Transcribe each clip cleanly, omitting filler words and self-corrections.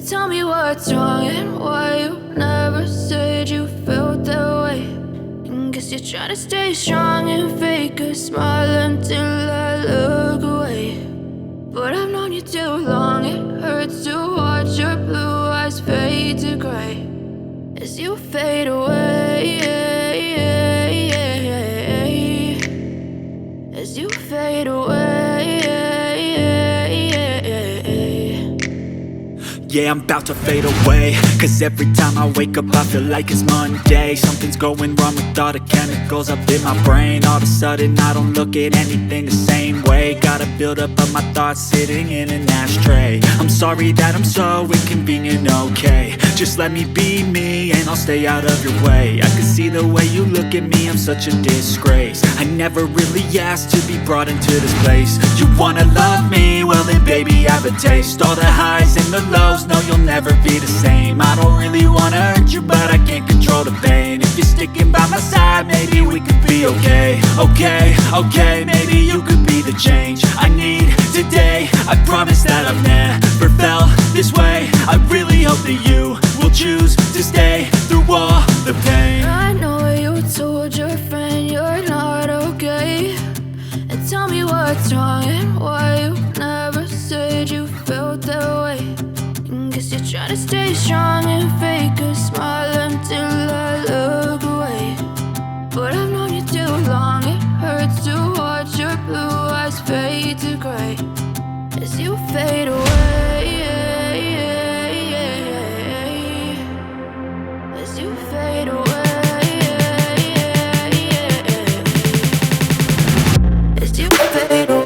Tell me what's wrong and why you never said you felt that way. And guess you're trying to stay strong and fake a smile until I look away. But I've known you too long, it hurts to watch your blue eyes fade to gray as you fade away, as you fade away. Yeah, I'm about to fade away, cause every time I wake up I feel like it's Monday. Something's going wrong with all the chemicals up in my brain. All of a sudden I don't look at anything the same way. Got a build up of my thoughts sitting in an ashtray. I'm sorry that I'm so inconvenient, okay. Just let me be me and I'll stay out of your way. I can see the way you look at me, I'm such a disgrace. I never really asked to be brought into this place. You wanna love me? Well then baby have a taste. All the highs and the lows, no, you'll never be the same. I don't really wanna hurt you, but I can't control the pain. If you're sticking by my side, maybe we could be okay. Okay, maybe you could be the change I need today. I promise that I've never felt this way. I really hope that you will choose to stay through all the pain. I know you told your friend you're not okay. And tell me what's wrong and why you never said you felt that way. Guess you're trying to stay strong and fake a smile until I look away. But I've known you too long, it hurts to watch your blue eyes fade to gray as you fade away, as you fade away, as you fade away.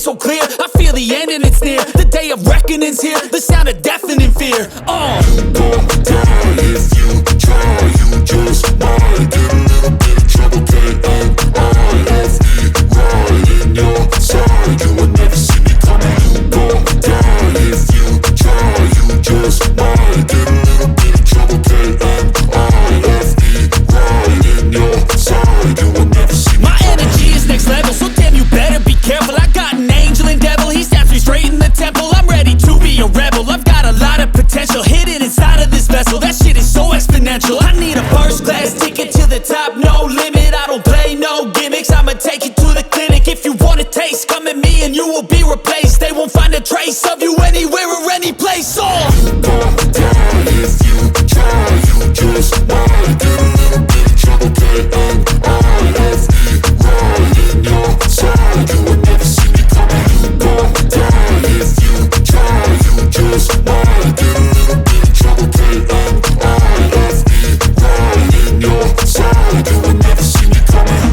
so clear. I feel the end and it's near. The day of reckoning's here. The sound of deafening fear. You gon' die if you try. You just might get a little bit of trouble. K-N-I-F-E, right in your side. You will never see me coming. You gon' die if you try. You just might get a little bit of trouble. K-N-I-F-E, right in your side. You will never see me. My energy is next level, so damn you better be careful. I got an angel and devil, he stabs me straight in the temple. I'm ready to be a rebel, I've got a lot of potential hidden inside of this vessel. That shit is so exponential. I need a first class ticket to the top, no limit. I don't play no gimmicks, I'ma take you to the clinic. If you want a taste, come at me and you will be replaced. They won't find a trace of you anywhere or any place. You gon' die if you try. You just might get a little bit of trouble. K-N-I-F-E, right in your side. You will never see me coming. You gon' die if you try. You just might get a little bit of trouble. K-N-I-F-E, right in your side. You will never see me coming.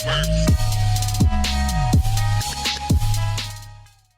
work.